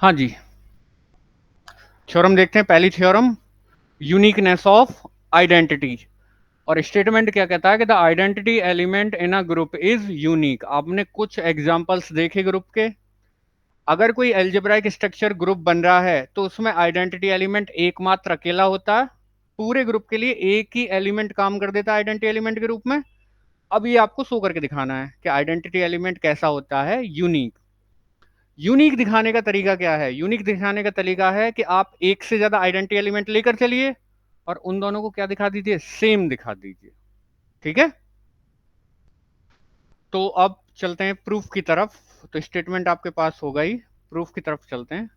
हाँ जी, थ्योरम देखते हैं। पहली थ्योरम, यूनिकनेस ऑफ आइडेंटिटी। और स्टेटमेंट क्या कहता है कि the identity element in a group is unique. आपने कुछ एग्जांपल्स देखे ग्रुप के। अगर कोई एल्जेब्राइक स्ट्रक्चर ग्रुप बन रहा है तो उसमें आइडेंटिटी एलिमेंट एकमात्र अकेला होता है। पूरे ग्रुप के लिए एक ही एलिमेंट काम कर देता है आइडेंटिटी एलिमेंट के रूप में। अब ये आपको शो करके दिखाना है कि आइडेंटिटी एलिमेंट कैसा होता है, यूनिक। यूनिक दिखाने का तरीका क्या है? यूनिक दिखाने का तरीका है कि आप एक से ज्यादा आइडेंटिटी एलिमेंट लेकर चलिए और उन दोनों को क्या दिखा दीजिए, सेम दिखा दीजिए। ठीक है, तो अब चलते हैं प्रूफ की तरफ। तो स्टेटमेंट आपके पास होगा ही, प्रूफ की तरफ चलते हैं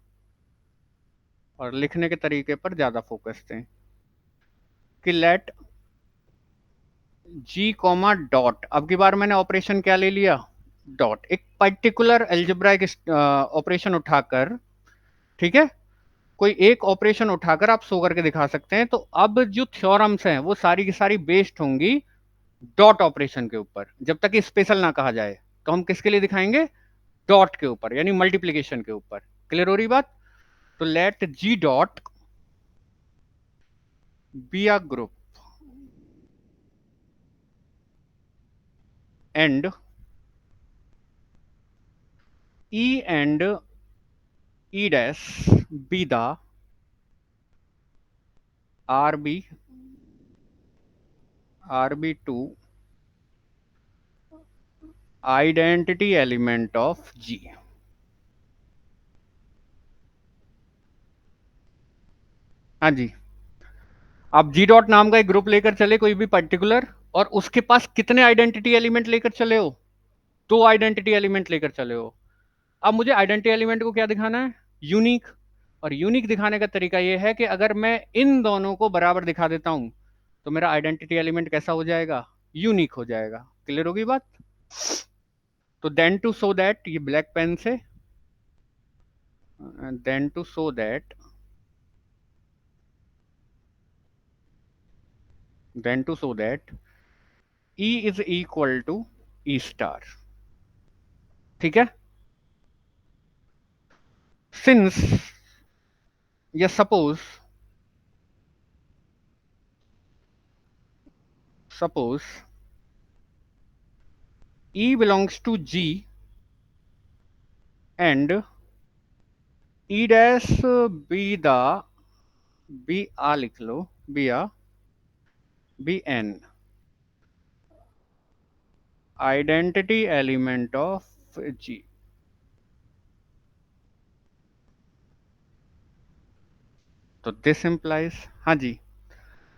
और लिखने के तरीके पर ज्यादा फोकस दें कि लेट जी कॉमा डॉट। अब की बार मैंने ऑपरेशन क्या ले लिया, डॉट। एक पर्टिकुलर एल्जेब्राइक ऑपरेशन उठाकर, ठीक है, कोई एक ऑपरेशन उठाकर आप शो करके दिखा सकते हैं। तो अब जो थ्योरम्स हैं वो सारी की सारी बेस्ड होंगी डॉट ऑपरेशन के ऊपर, जब तक कि स्पेशल ना कहा जाए। तो हम किसके लिए दिखाएंगे? डॉट के ऊपर, यानी मल्टीप्लीकेशन के ऊपर। क्लियर हो रही बात? तो let G dot be a group and E and E dash be the are be two identity element of G. हाँ जी, आप जी डॉट नाम का एक ग्रुप लेकर चले कोई भी पर्टिकुलर, और उसके पास कितने आइडेंटिटी एलिमेंट लेकर चले हो? दो आइडेंटिटी एलिमेंट लेकर चले हो। अब मुझे आइडेंटिटी एलिमेंट को क्या दिखाना है? यूनिक। और यूनिक दिखाने का तरीका यह है कि अगर मैं इन दोनों को बराबर दिखा देता हूं तो मेरा आइडेंटिटी एलिमेंट कैसा हो जाएगा? यूनिक हो जाएगा। क्लियर होगी बात? तो देन टू सो दैट, ये ब्लैक पेन से, then to so that, then to so that E is equal to E star. ठीक है, सिंस, या suppose E belongs to G and E dash be the, be आ लिख लो, be an identity element of G. तो this implies, हाँ जी,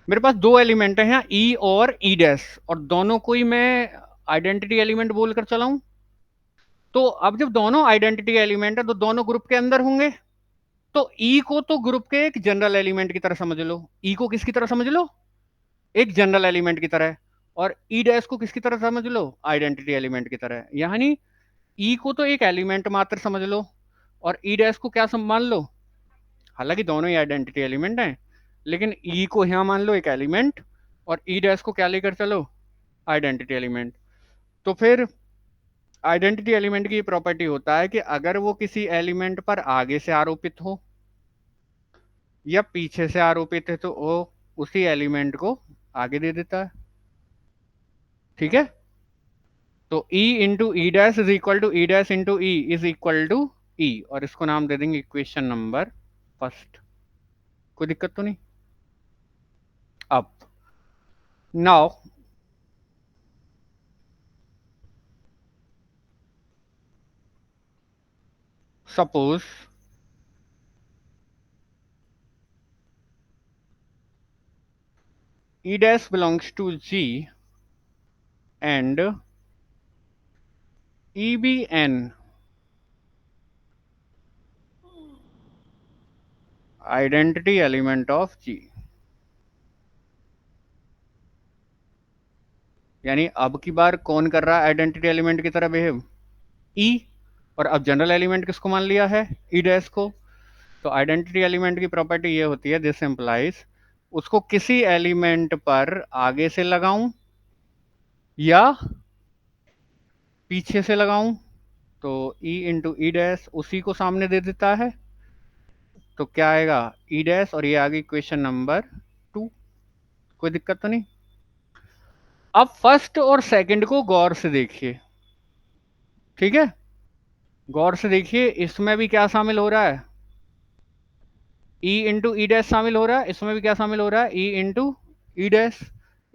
मेरे पास दो एलिमेंट हैं यहाँ, ई और ई डैश, और दोनों को ही मैं आइडेंटिटी एलिमेंट बोलकर चलाऊं। तो अब जब दोनों आइडेंटिटी एलिमेंट है तो दोनों ग्रुप के अंदर होंगे। तो ई को तो ग्रुप के एक जनरल एलिमेंट की तरह समझ लो। ई को किसकी तरह समझ लो? एक जनरल एलिमेंट की तरह। और ई डैश को किसकी तरह समझ लो? आइडेंटिटी एलिमेंट की तरह। यानी ई को तो एक एलिमेंट मात्र समझ लो और ई डैश को क्या मान लो? हालांकि दोनों ही आइडेंटिटी एलिमेंट हैं, लेकिन ई को यहाँ मान लो एक एलिमेंट और ई डैश को क्या लेकर चलो? Identity element. तो फिर आइडेंटिटी एलिमेंट की प्रॉपर्टी होता है कि अगर वो किसी एलिमेंट पर आगे से आरोपित हो या पीछे से आरोपित है तो वो उसी एलिमेंट को आगे दे देता है। ठीक है, तो E into E dash is equal to E dash into E is equal to E, और इसको नाम दे देंगे इक्वेशन नंबर फर्स्ट। कोई दिक्कत तो नहीं? अब now suppose E dash belongs to G and EBN identity element of G। यानी अब की बार कौन कर रहा है आइडेंटिटी एलिमेंट की तरह बिहेव? E। और अब जनरल एलिमेंट किसको मान लिया है? E डैश को। तो आइडेंटिटी एलिमेंट की प्रॉपर्टी ये होती है, दिस एम्प्लाइज, उसको किसी एलिमेंट पर आगे से लगाऊं या पीछे से लगाऊं तो E इंटू ई डैश उसी को सामने दे देता है। तो क्या आएगा, ई डैश, और ये आ गई क्वेश्चन नंबर 2। कोई दिक्कत तो नहीं। अब फर्स्ट और सेकंड को गौर से देखिए, ठीक है। गौर से देखिए, इसमें भी क्या शामिल हो रहा है, ई इंटू ई डैश शामिल हो रहा है, इसमें भी क्या शामिल हो रहा है, ई इंटू ई डैश,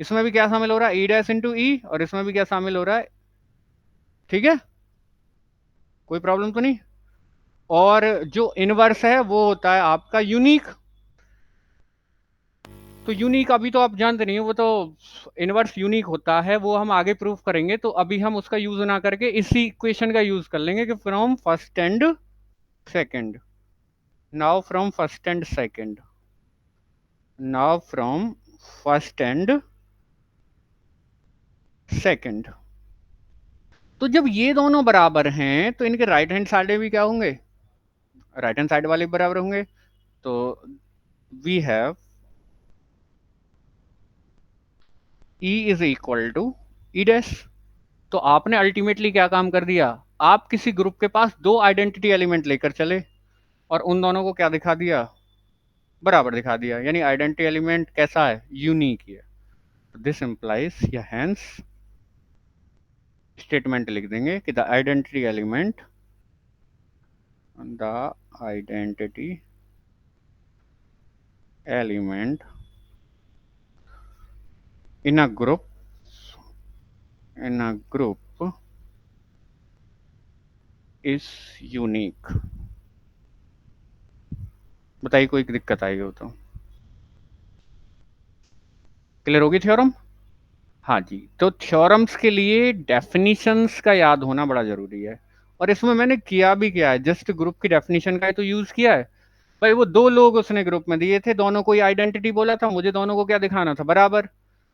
इसमें भी क्या शामिल हो रहा है, ई डैश इंटू ई, और इसमें भी क्या शामिल हो रहा है, ठीक है। कोई प्रॉब्लम तो नहीं। और जो इनवर्स है वो होता है आपका यूनिक। तो यूनिक अभी तो आप जानते नहीं हो, वो तो इनवर्स यूनिक होता है, वो हम आगे प्रूफ करेंगे। तो अभी हम उसका यूज ना करके इसी इक्वेशन का यूज कर लेंगे कि from first and second, now from first and second, now from first and second. तो जब ये दोनों बराबर हैं तो इनके राइट हैंड साइड भी क्या होंगे, राइट हैंड साइड वाले बराबर होंगे। तो we have e is equal to E dash. तो आपने अल्टीमेटली क्या काम कर दिया, आप किसी ग्रुप के पास दो आइडेंटिटी एलिमेंट लेकर चले और उन दोनों को क्या दिखा दिया, बराबर दिखा दिया। यानी आइडेंटिटी एलिमेंट कैसा है, यूनिक है। दिस इंप्लाइज, या हैंस स्टेटमेंट लिख देंगे कि the identity element in a group, in a group is unique. बताइए कोई दिक्कत आएगी हो तो। क्लियर होगी थ्योरम। हाँ जी, तो थ्योरम्स के लिए डेफिनेशंस का याद होना बड़ा जरूरी है। और इसमें मैंने किया भी क्या है, जस्ट ग्रुप की डेफिनेशन का ही तो यूज किया है। भाई वो दो लोग उसने ग्रुप में दिए थे, दोनों को ही आइडेंटिटी बोला था, मुझे दोनों को क्या दिखाना था, बराबर।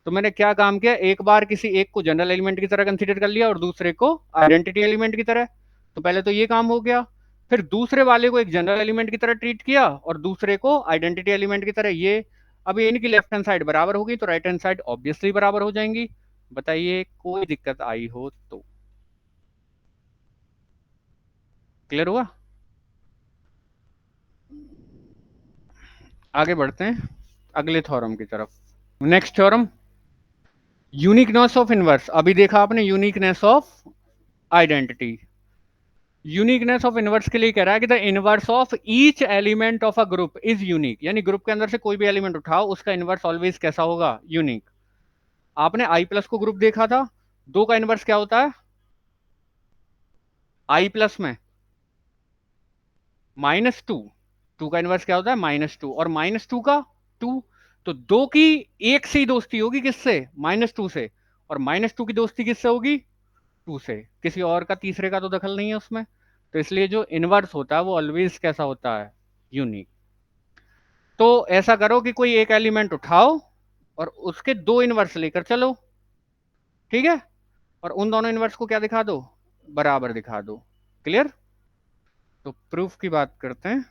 तो मैंने क्या काम किया, एक बार किसी एक को जनरल एलिमेंट की तरह कंसीडर कर लिया और दूसरे को आइडेंटिटी एलिमेंट की तरह। तो पहले तो ये काम हो गया। फिर दूसरे वाले को एक जनरल एलिमेंट की तरह ट्रीट किया और दूसरे को आइडेंटिटी एलिमेंट की तरह। ये अब इनकी लेफ्ट हैंड साइड बराबर होगी तो राइट हैंड साइड ऑब्वियसली बराबर हो जाएंगी। बताइए कोई दिक्कत आई हो तो। क्लियर हुआ। आगे बढ़ते हैं अगले थ्योरम की तरफ। Next theorem, uniqueness of inverse. अभी देखा आपने uniqueness of identity. Uniqueness of inverse के लिए कह रहा है कि the inverse of each element of a group is unique. यानी ग्रुप के अंदर से कोई भी एलिमेंट उठाओ, उसका इनवर्स ऑलवेज कैसा होगा, यूनिक। आपने आई प्लस को ग्रुप देखा था, दो का इनवर्स क्या होता है, आई प्लस में -2। टू का इनवर्स क्या होता है, -2, और -2 का 2। तो दो की एक से ही दोस्ती होगी, किससे, -2 से। और -2 की दोस्ती किससे होगी, 2 से। किसी और का तीसरे का तो दखल नहीं है उसमें। तो इसलिए जो इनवर्स होता है वो ऑलवेज कैसा होता है, यूनिक। तो ऐसा करो कि कोई एक एलिमेंट उठाओ और उसके दो इनवर्स लेकर चलो, ठीक है। और उन दोनों इनवर्स को क्या दिखा दो, बराबर दिखा दो। क्लियर। तो प्रूफ की बात करते हैं।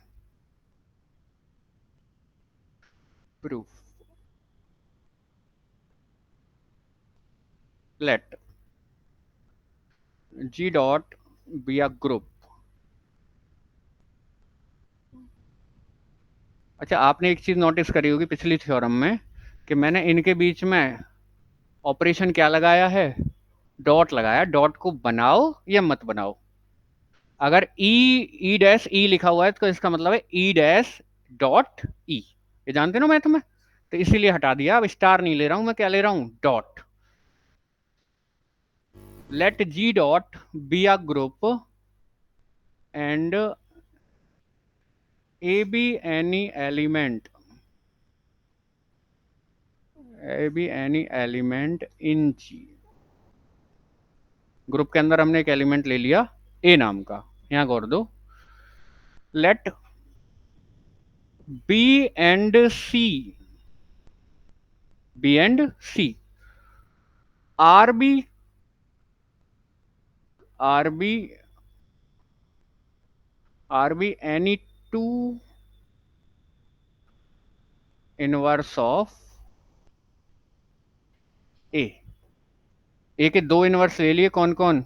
Proof, let G dot be a group. अच्छा, आपने एक चीज नोटिस करी होगी पिछली थ्योरम में कि मैंने इनके बीच में ऑपरेशन क्या लगाया है, डॉट लगाया। डॉट को बनाओ या मत बनाओ। अगर ई ई डैश ई लिखा हुआ है तो इसका मतलब है ई डैश डॉट ई। ये जानते हो मैथ में। तो इसीलिए हटा दिया। अब स्टार नहीं ले रहा हूं मैं, क्या ले रहा हूं, dot. Let G dot be a group and a b any element, a b any element in G. Group के अंदर हमने एक एलिमेंट ले लिया ए नाम का, यहां गौर दो। Let B and C, B and C are B, are B, are B any two inverse of ए। ए के दो इनवर्स ले लिए, कौन कौन,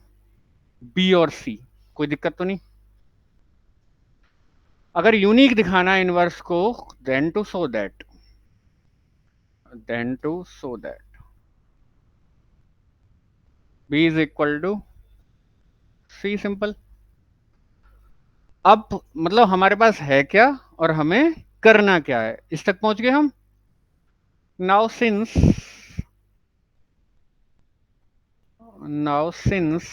बी और सी। कोई दिक्कत तो नहीं। अगर यूनिक दिखाना है इनवर्स को, then to show that, b is equal to c, simple. अब मतलब हमारे पास है क्या और हमें करना क्या है, इस तक पहुंच गए हम। Now since now since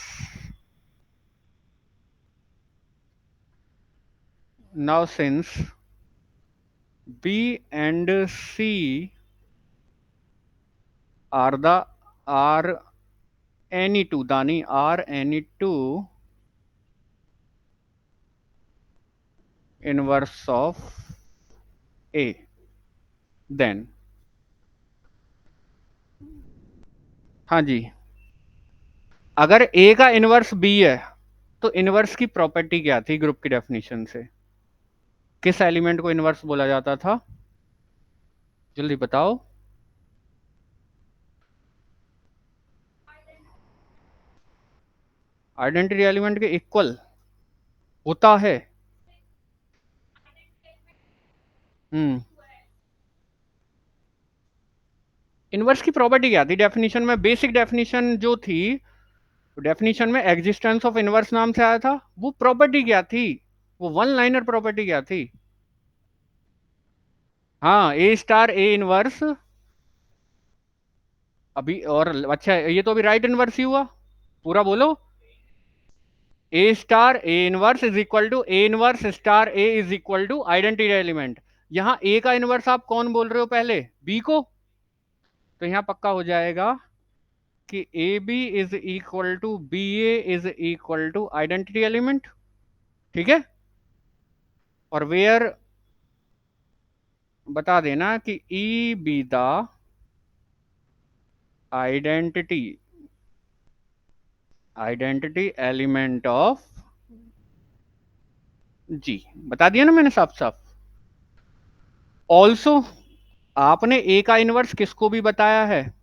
now since B and C are the are any two, दानी are any two inverse of A, then, हाँ जी, अगर ए का इनवर्स बी है तो इनवर्स की प्रॉपर्टी क्या थी ग्रुप की डेफिनेशन से, किस एलिमेंट को इनवर्स बोला जाता था, जल्दी बताओ। आइडेंटिटी एलिमेंट के इक्वल होता है। हम्म इनवर्स की प्रॉपर्टी क्या थी डेफिनेशन में, बेसिक डेफिनेशन जो थी, डेफिनेशन में एग्जिस्टेंस ऑफ इनवर्स नाम से आया था, वो प्रॉपर्टी क्या थी, वो वन लाइनर प्रॉपर्टी क्या थी। हाँ, ए स्टार ए इनवर्स, अभी और अच्छा ये तो अभी राइट इनवर्स ही हुआ, पूरा बोलो। A star A inverse is equal to A inverse star A is equal to identity element. यहाँ ए का इनवर्स आप कौन बोल रहे हो पहले, बी को, तो यहाँ पक्का हो जाएगा कि A B is equal to B A is equal to identity element, ठीक है। और वेयर बता देना कि E be the identity identity element of G, बता दिया ना मैंने साफ साफ। ऑल्सो आपने ए का इनवर्स किसको भी बताया है,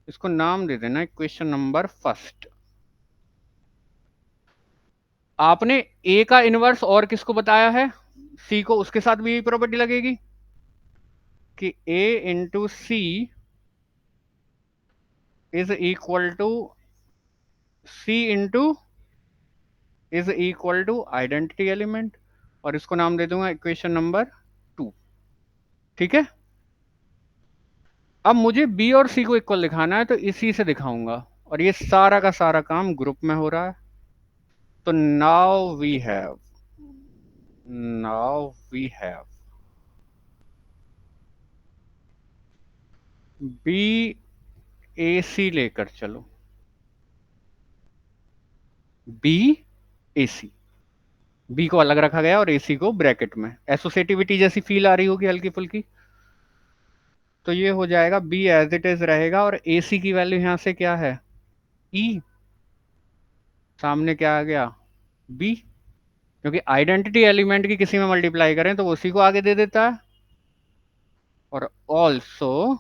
इसको नाम दे देना इक्वेशन नंबर फर्स्ट। आपने ए का इनवर्स और किसको बताया है, सी को, उसके साथ भी यही प्रॉपर्टी लगेगी कि A into C is equal to C into is equal to identity element, और इसको नाम दे दूंगा इक्वेशन नंबर 2, ठीक है। अब मुझे बी और सी को इक्वल दिखाना है तो इसी से दिखाऊंगा, और ये सारा का सारा काम ग्रुप में हो रहा है। तो now we have B A सी लेकर चलो, बी ए सी, बी को अलग रखा गया और ए सी को ब्रैकेट में, एसोसिएटिविटी जैसी फील आ रही होगी हल्की फुल्की। तो ये हो जाएगा बी एज इट इज रहेगा, और ए सी की वैल्यू यहां से क्या है, ई, सामने क्या आ गया, बी, क्योंकि आइडेंटिटी एलिमेंट की किसी में मल्टीप्लाई करें तो वो उसी को आगे दे देता है। और ऑल्सो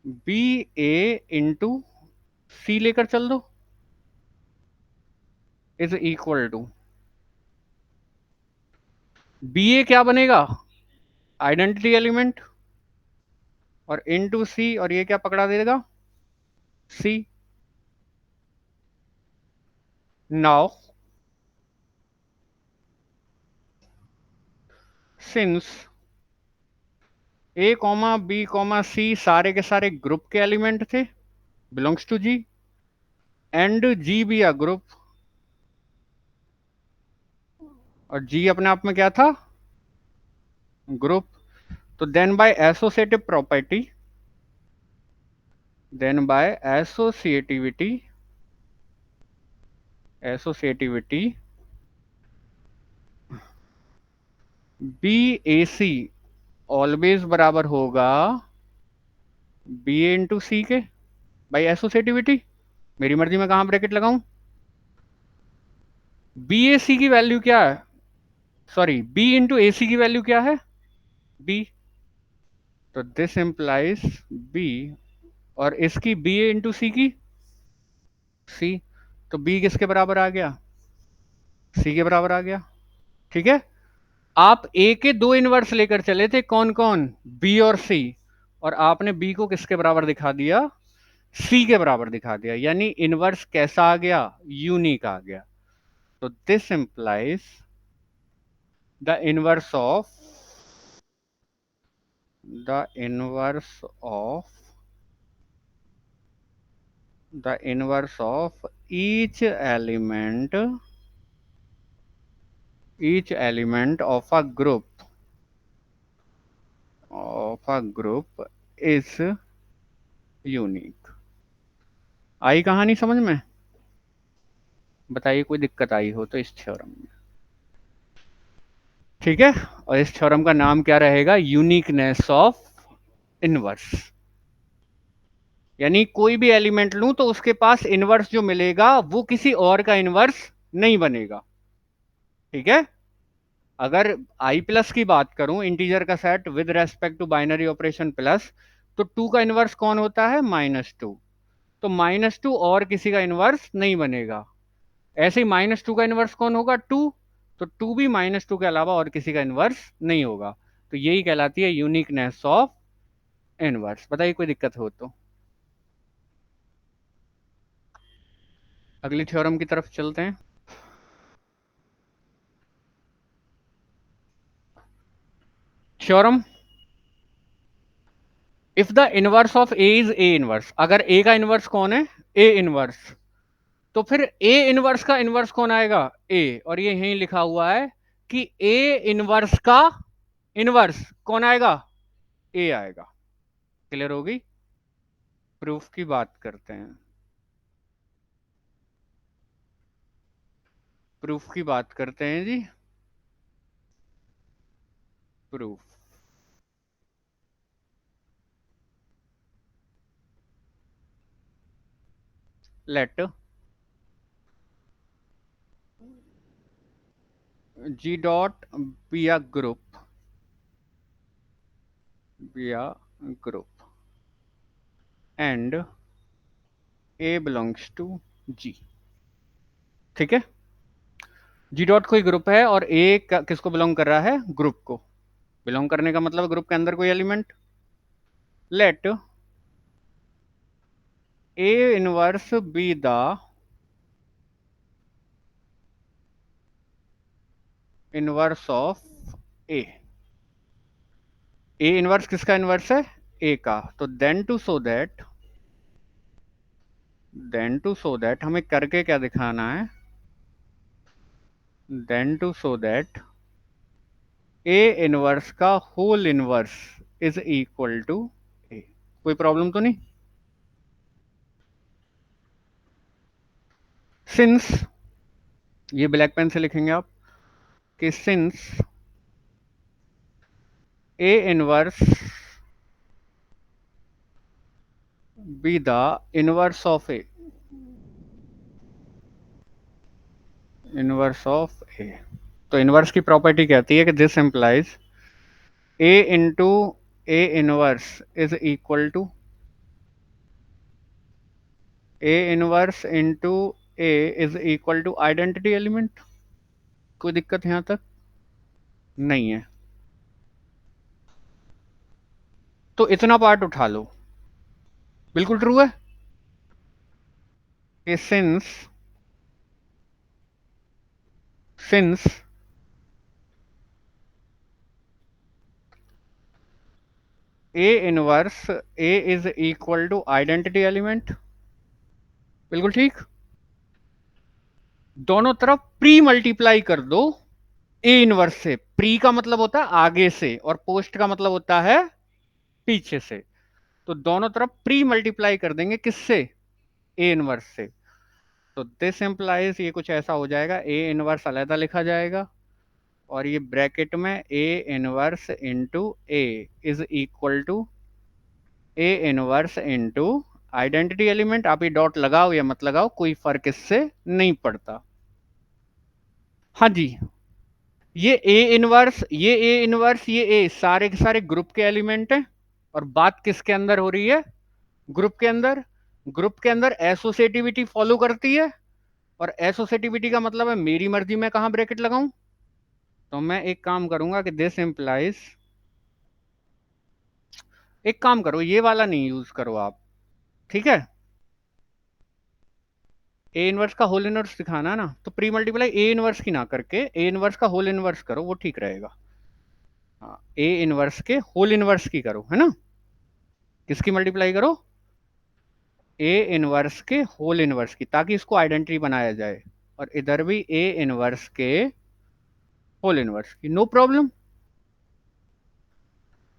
बी ए इंटू सी लेकर चल दो इज इक्वल टू बी ए क्या बनेगा, आइडेंटिटी एलिमेंट, और इनटू सी, और ये क्या पकड़ा देगा, सी। नाउ सिंस ए कॉमा बी कॉमा सी सारे के सारे ग्रुप के एलिमेंट थे, बिलोंग्स टू जी, एंड जी भी आ ग्रुप, और जी अपने आप में क्या था, ग्रुप। तो then by associative property, then by associativity B A C always बराबर होगा बी ए इंटू सी के, बाई एसोसिएटिविटी, मेरी मर्जी में कहाँ ब्रैकेट लगाऊं। बी ए सी की वैल्यू क्या है, सॉरी बी इंटू ए सी की वैल्यू क्या है, बी, तो दिस इंप्लाइज बी, और इसकी बी ए इंटू सी की सी, तो बी किसके बराबर आ गया, सी के बराबर आ गया। ठीक है, आप ए के दो इनवर्स लेकर चले थे, कौन कौन, बी और सी, और आपने बी को किसके बराबर दिखा दिया, सी के बराबर दिखा दिया, यानी इनवर्स कैसा आ गया, यूनिक आ गया। तो this implies the inverse of the inverse of the inverse of each element of a group is unique। आई कहानी समझ में? बताइए कोई दिक्कत आई हो तो इस थ्योरम में। ठीक है, और इस थ्योरम का नाम क्या रहेगा, यूनिकनेस ऑफ इनवर्स। यानी कोई भी एलिमेंट लूं तो उसके पास इनवर्स जो मिलेगा वो किसी और का इनवर्स नहीं बनेगा। ठीक है, अगर आई प्लस की बात करूं, इंटीजर का set with respect to binary operation plus, तो टू का इनवर्स कौन होता है, -2। तो -2 और किसी का इनवर्स नहीं बनेगा। ऐसे ही -2 का इनवर्स कौन होगा, 2। तो 2 भी -2 के अलावा और किसी का इनवर्स नहीं होगा। तो यही कहलाती है यूनिकनेस ऑफ इनवर्स। बताइए कोई दिक्कत हो तो। अगली थ्योरम की तरफ चलते हैं। Theorem, if the inverse of A is A inverse, अगर ए का इनवर्स कौन है, ए इनवर्स, तो फिर ए इनवर्स का इनवर्स कौन आएगा, ए। और ये यहीं लिखा हुआ है कि ए इनवर्स का इनवर्स कौन आएगा, ए आएगा। क्लियर होगी? प्रूफ की बात करते हैं। प्रूफ की बात करते हैं जी। Proof, let G dot be a group, be a group and a belongs to G. ठीक है, जी डॉट कोई ग्रुप है और ए किसको बिलोंग कर रहा है, ग्रुप को। बिलोंग करने का मतलब ग्रुप के अंदर कोई element. Let a inverse be the inverse of A. A inverse किसका इनवर्स है, ए का। तो देन टू सो दैट हमें करके क्या दिखाना है, then to so that a inverse का whole inverse is equal to a. कोई प्रॉब्लम तो नहीं? सिंस, ये ब्लैक पेन से लिखेंगे आप, कि since a inverse be the inverse of a, inverse of a, तो इनवर्स की प्रॉपर्टी कहती है कि this implies a into a inverse is equal to A inverse into a is equal to identity element. कोई दिक्कत यहां तक नहीं है? तो इतना पार्ट उठा लो, बिल्कुल ट्रू है कि since a inverse a is equal to identity element. बिल्कुल ठीक। दोनों तरफ प्री मल्टीप्लाई कर दो ए इनवर्स से। प्री का मतलब होता है आगे से और पोस्ट का मतलब होता है पीछे से। तो दोनों तरफ प्री मल्टीप्लाई कर देंगे, किससे, ए इनवर्स से। तो दिस इंप्लाइज ये कुछ ऐसा हो जाएगा, ए इनवर्स अलग लिखा जाएगा और ये ब्रैकेट में a inverse into a is equal to A inverse into identity element. आप ये डॉट लगाओ या मत लगाओ, कोई फर्क इससे नहीं पड़ता। हाँ जी, ये ए इनवर्स ये ए सारे के सारे ग्रुप के एलिमेंट हैं। और बात किसके अंदर हो रही है, ग्रुप के अंदर। ग्रुप के अंदर एसोसिएटिविटी फॉलो करती है। और एसोसिएटिविटी का मतलब है मेरी मर्जी में कहाँ ब्रैकेट लगाऊं। तो मैं एक काम करूंगा कि दिस इंप्लाइज, एक काम करो ये वाला नहीं यूज करो आप, ठीक है। ए इनवर्स का होल इनवर्स दिखाना है ना, तो प्री मल्टीप्लाई ए इनवर्स की ना करके ए इनवर्स का होल इनवर्स करो, वो ठीक रहेगा। हाँ, ए इनवर्स के होल इनवर्स की करो, है ना। किसकी मल्टीप्लाई करो, ए इनवर्स के होल इनवर्स की, ताकि इसको आइडेंटिटी बनाया जाए। और इधर भी ए इनवर्स के होल इनवर्स की, नो प्रॉब्लम।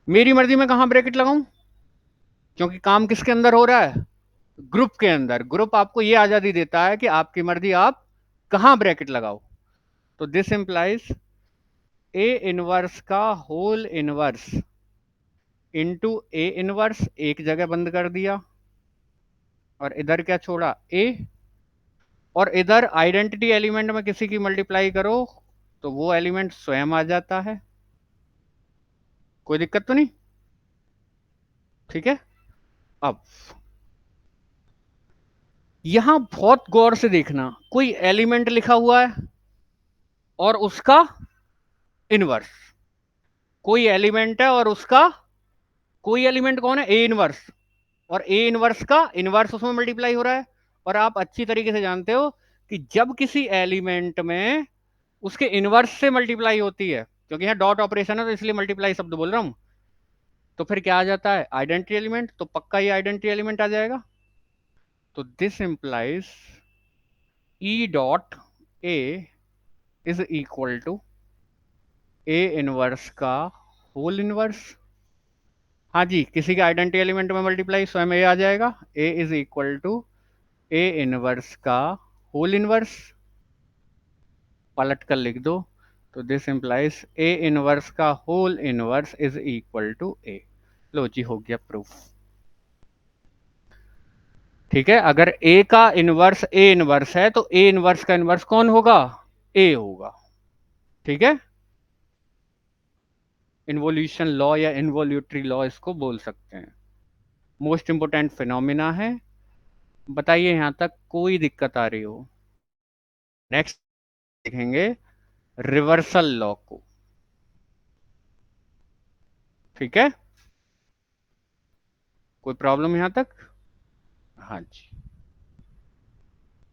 मेरी मर्जी में कहां ब्रैकेट लगाऊं, क्योंकि काम किसके अंदर हो रहा है, ग्रुप के अंदर। ग्रुप आपको ये आजादी देता है कि आपकी मर्जी आप कहां ब्रैकेट लगाओ। तो दिस इंप्लाइज ए इनवर्स का whole inverse into a inverse, एक जगह बंद कर दिया, और इधर क्या छोड़ा, ए। और इधर आइडेंटिटी एलिमेंट में किसी की मल्टीप्लाई करो तो वो एलिमेंट स्वयं आ जाता है, कोई दिक्कत तो नहीं, ठीक है। अब यहां बहुत गौर से देखना, कोई एलिमेंट लिखा हुआ है और उसका इनवर्स, कोई एलिमेंट है और उसका, कोई एलिमेंट कौन है, ए इनवर्स, और ए इनवर्स का इनवर्स उसमें मल्टीप्लाई हो रहा है। और आप अच्छी तरीके से जानते हो कि जब किसी एलिमेंट में उसके इनवर्स से मल्टीप्लाई होती है, क्योंकि यहाँ डॉट ऑपरेशन है तो इसलिए मल्टीप्लाई शब्द बोल रहा हूं, तो फिर क्या आ जाता है, आइडेंटिटी एलिमेंट। तो पक्का ये आइडेंटिटी एलिमेंट आ जाएगा। तो this implies e dot a is equal to A inverse का होल इनवर्स। हाँ जी, किसी के आइडेंटिटी एलिमेंट में मल्टीप्लाई स्वयं ए आ जाएगा, a is equal to A inverse का होल इनवर्स, पलट कर लिख दो। तो दिस इंप्लाइज ए इनवर्स का whole inverse is equal to a. लो जी, हो गया प्रूफ। ठीक है, अगर ए का इनवर्स ए इनवर्स है तो ए इनवर्स का इनवर्स कौन होगा, ए होगा, ठीक है। इन्वोल्यूशन लॉ या इन्वोल्यूटरी लॉ इसको बोल सकते हैं। मोस्ट इंपोर्टेंट फिनोमिना है। बताइए यहां तक कोई दिक्कत आ रही हो। नेक्स्ट देखेंगे रिवर्सल लॉ को, ठीक है। कोई प्रॉब्लम यहां तक, हाँ जी।